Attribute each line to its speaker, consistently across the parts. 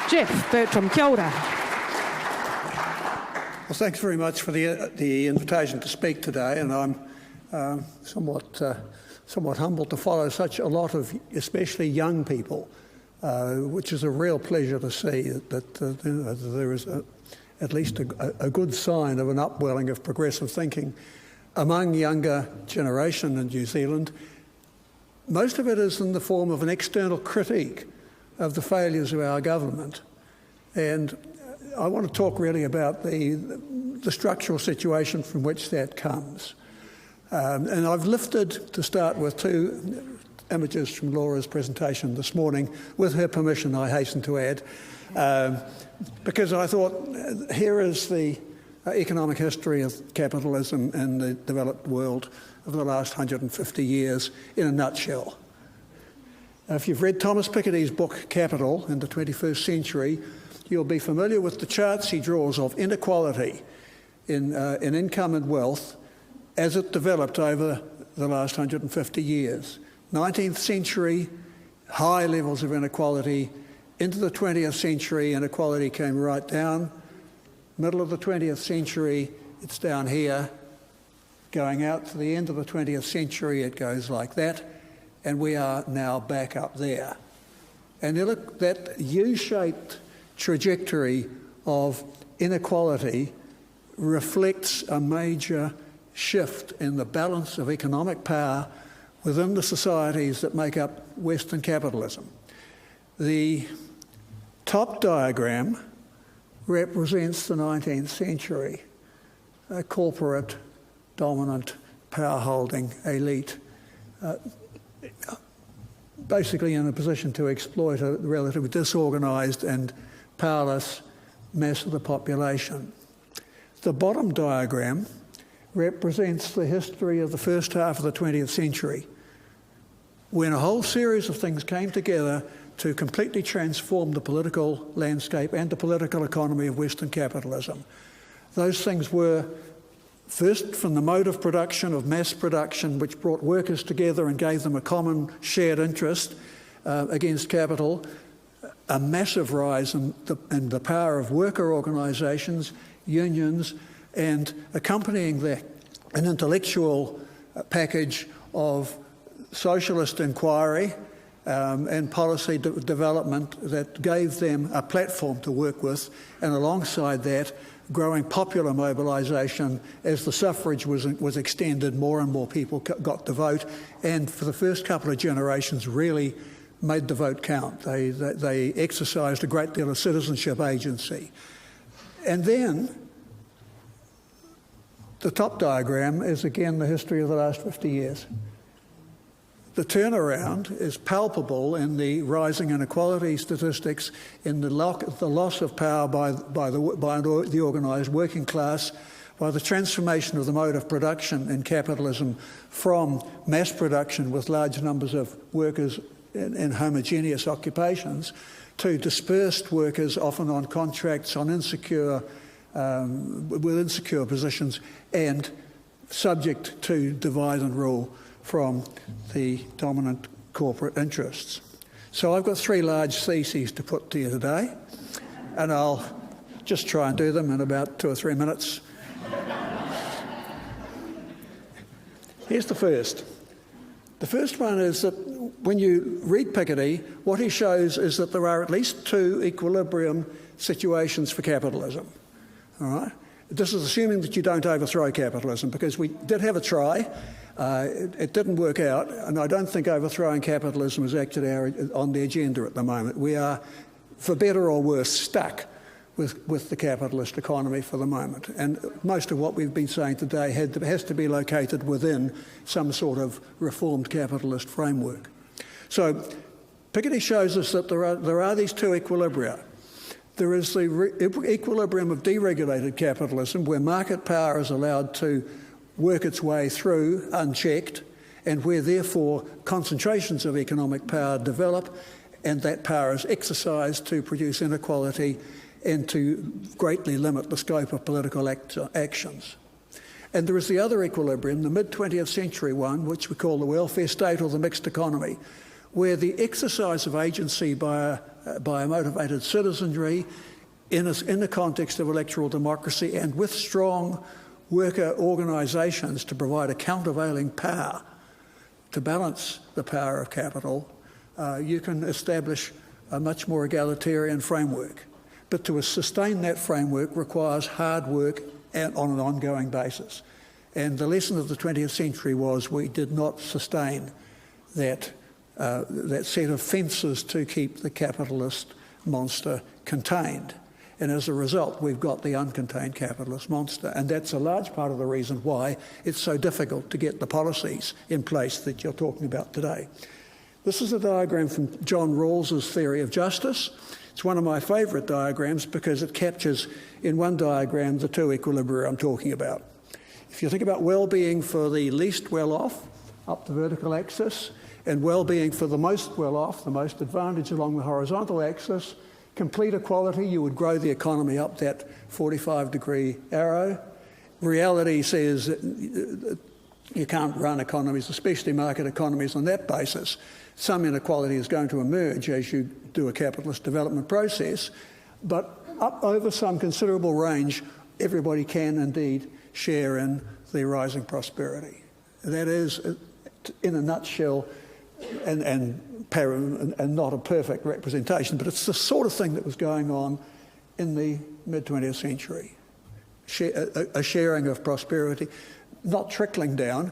Speaker 1: Geoff Bertram, kia ora.
Speaker 2: Well, thanks very much for the invitation to speak today, and I'm somewhat humbled to follow such a lot of, especially young people, which is a real pleasure to see that there is at least a good sign of an upwelling of progressive thinking among younger generation in New Zealand. Most of it is in the form of an external critique of the failures of our government, and I want to talk really about the structural situation from which that comes. And I've lifted, to start with, two images from Laura's presentation this morning, with her permission, I hasten to add, because I thought here is the economic history of capitalism in the developed world over the last 150 years in a nutshell. If you've read Thomas Piketty's book Capital in the 21st Century, you'll be familiar with the charts he draws of inequality in income and wealth as it developed over the last 150 years. 19th century, high levels of inequality. Into the 20th century, inequality came right down. Middle of the 20th century, it's down here. Going out to the end of the 20th century, it goes like that. And we are now back up there. And you look, that U-shaped trajectory of inequality reflects a major shift in the balance of economic power within the societies that make up Western capitalism. The top diagram represents the 19th century, a corporate, dominant, power-holding elite, basically in a position to exploit a relatively disorganised and powerless mass of the population. The bottom diagram represents the history of the first half of the 20th century, when a whole series of things came together to completely transform the political landscape and the political economy of Western capitalism. Those things were, first, from the mode of production, of mass production, which brought workers together and gave them a common shared interest against capital, a massive rise in the power of worker organisations, unions, and accompanying that an intellectual package of socialist inquiry and policy development that gave them a platform to work with, and alongside that, growing popular mobilisation as the suffrage was extended, more and more people got to vote, and for the first couple of generations really made the vote count. They exercised a great deal of citizenship agency. And then the top diagram is again the history of the last 50 years. The turnaround is palpable in the rising inequality statistics, in the loss of power by the organised working class, by the transformation of the mode of production in capitalism from mass production with large numbers of workers in homogeneous occupations to dispersed workers, often on contracts, on with insecure positions, and subject to divide and rule from the dominant corporate interests. So I've got three large theses to put to you today, and I'll just try and do them in about 2 or 3 minutes. Here's the first. The first one is that when you read Piketty, what he shows is that there are at least two equilibrium situations for capitalism. All right? This is assuming that you don't overthrow capitalism, because we did have a try. It didn't work out, and I don't think overthrowing capitalism is actually on the agenda at the moment. We are, for better or worse, stuck with the capitalist economy for the moment. And most of what we've been saying today has to be located within some sort of reformed capitalist framework. So Piketty shows us that there are these two equilibria. There is the equilibrium of deregulated capitalism, where market power is allowed to work its way through unchecked, and where therefore concentrations of economic power develop, and that power is exercised to produce inequality and to greatly limit the scope of political actions. And there is the other equilibrium, the mid-20th century one, which we call the welfare state or the mixed economy, where the exercise of agency by a motivated citizenry in the context of electoral democracy and with strong worker organisations to provide a countervailing power to balance the power of capital, you can establish a much more egalitarian framework. But to sustain that framework requires hard work and on an ongoing basis. And the lesson of the 20th century was we did not sustain that set of fences to keep the capitalist monster contained. And as a result, we've got the uncontained capitalist monster. And that's a large part of the reason why it's so difficult to get the policies in place that you're talking about today. This is a diagram from John Rawls's theory of justice. It's one of my favourite diagrams because it captures in one diagram the two equilibria I'm talking about. If you think about well-being for the least well-off, up the vertical axis, and well-being for the most well-off, the most advantaged along the horizontal axis, complete equality, you would grow the economy up that 45-degree arrow. Reality says that you can't run economies, especially market economies, on that basis. Some inequality is going to emerge as you do a capitalist development process, but up over some considerable range, everybody can indeed share in the rising prosperity. That is, in a nutshell, and not a perfect representation, but it's the sort of thing that was going on in the mid-20th century. A sharing of prosperity, not trickling down.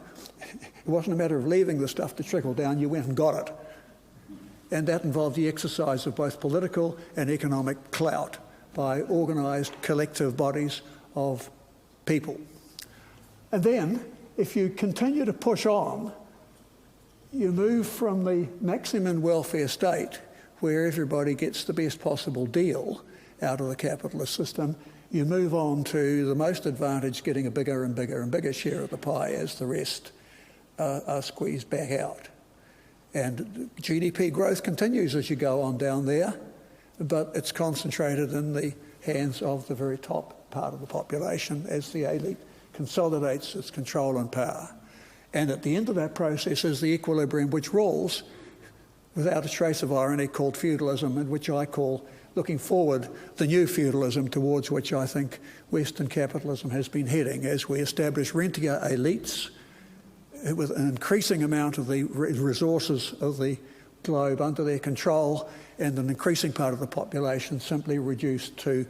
Speaker 2: It wasn't a matter of leaving the stuff to trickle down, you went and got it. And that involved the exercise of both political and economic clout by organised collective bodies of people. And then, if you continue to push on, you move from the maximum welfare state, where everybody gets the best possible deal out of the capitalist system, you move on to the most advantaged getting a bigger and bigger and bigger share of the pie as the rest are squeezed back out. And GDP growth continues as you go on down there, but it's concentrated in the hands of the very top part of the population as the elite consolidates its control and power. And at the end of that process is the equilibrium which rules, without a trace of irony, called feudalism, and which I call, looking forward, the new feudalism towards which I think Western capitalism has been heading as we establish rentier elites with an increasing amount of the resources of the globe under their control, and an increasing part of the population simply reduced to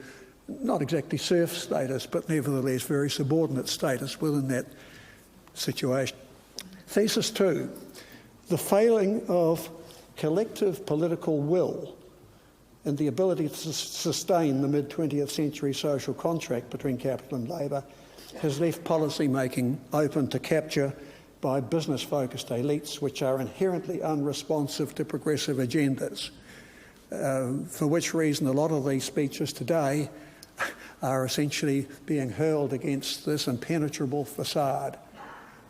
Speaker 2: not exactly serf status, but nevertheless very subordinate status within that situation. Thesis 2, the failing of collective political will and the ability to sustain the mid-20th century social contract between capital and labour has left policy making open to capture by business-focused elites which are inherently unresponsive to progressive agendas, for which reason a lot of these speeches today are essentially being hurled against this impenetrable facade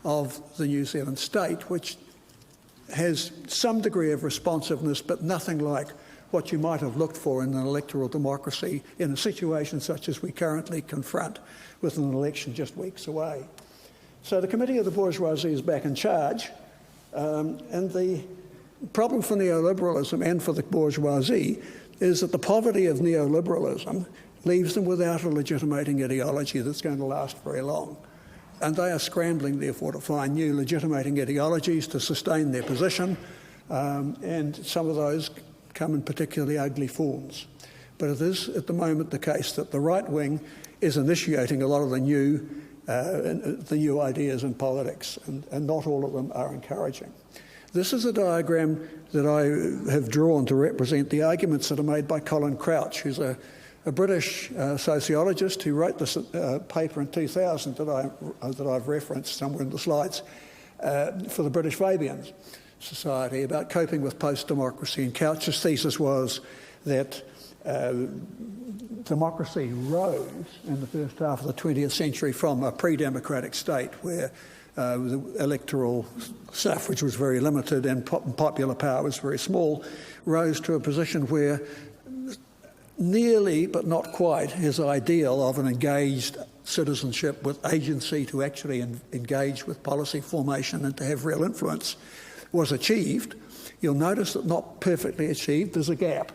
Speaker 2: of the New Zealand state, which has some degree of responsiveness, but nothing like what you might have looked for in an electoral democracy in a situation such as we currently confront with an election just weeks away. So the Committee of the Bourgeoisie is back in charge, and the problem for neoliberalism and for the bourgeoisie is that the poverty of neoliberalism leaves them without a legitimating ideology that's going to last very long. And they are scrambling, therefore, to find new legitimating ideologies to sustain their position, and some of those come in particularly ugly forms. But it is, at the moment, the case that the right wing is initiating a lot of the new ideas in politics, and not all of them are encouraging. This is a diagram that I have drawn to represent the arguments that are made by Colin Crouch, who's a British sociologist who wrote this paper in 2000 that I've referenced somewhere in the slides for the British Fabian Society about coping with post-democracy. And Couch's thesis was that democracy rose in the first half of the 20th century from a pre-democratic state where the electoral suffrage was very limited and popular power was very small, rose to a position where nearly, but not quite, his ideal of an engaged citizenship with agency to actually engage with policy formation and to have real influence was achieved, you'll notice that not perfectly achieved, there's a gap.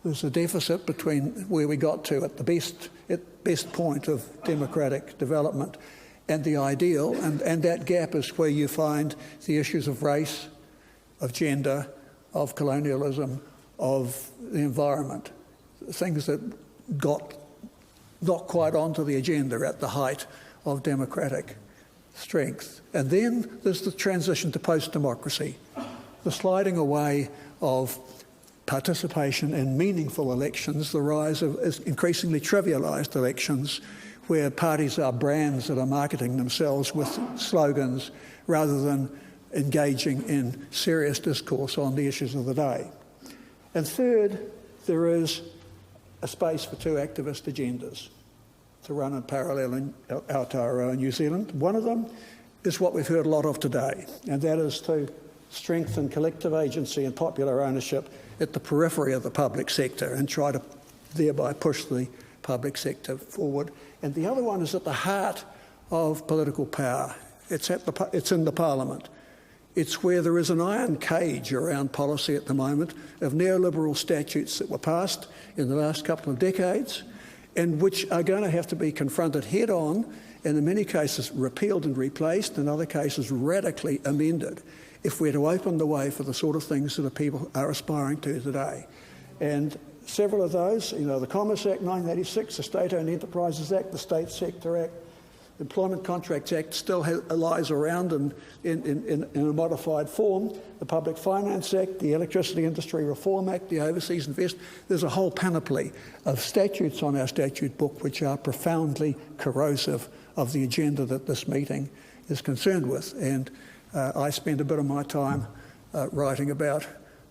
Speaker 2: There's a deficit between where we got to at the best point of democratic development and the ideal, and that gap is where you find the issues of race, of gender, of colonialism, of the environment, things that got not quite onto the agenda at the height of democratic strength. And then there's the transition to post-democracy, the sliding away of participation in meaningful elections, the rise of increasingly trivialised elections where parties are brands that are marketing themselves with slogans rather than engaging in serious discourse on the issues of the day. And third, there is a space for two activist agendas to run in parallel in Aotearoa, New Zealand. One of them is what we've heard a lot of today, and that is to strengthen collective agency and popular ownership at the periphery of the public sector and try to thereby push the public sector forward. And the other one is at the heart of political power. It's in the Parliament. It's where there is an iron cage around policy at the moment of neoliberal statutes that were passed in the last couple of decades and which are going to have to be confronted head on and in many cases repealed and replaced, in other cases radically amended, if we're to open the way for the sort of things that people are aspiring to today. And several of those, the Commerce Act 1986, the State-Owned Enterprises Act, the State Sector Act, Employment Contracts Act still lies around in a modified form, the Public Finance Act, the Electricity Industry Reform Act, the Overseas Invest. There's a whole panoply of statutes on our statute book which are profoundly corrosive of the agenda that this meeting is concerned with. And I spend a bit of my time writing about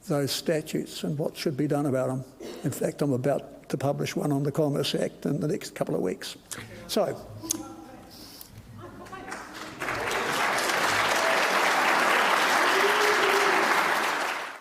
Speaker 2: those statutes and what should be done about them. In fact, I'm about to publish one on the Commerce Act in the next couple of weeks. So,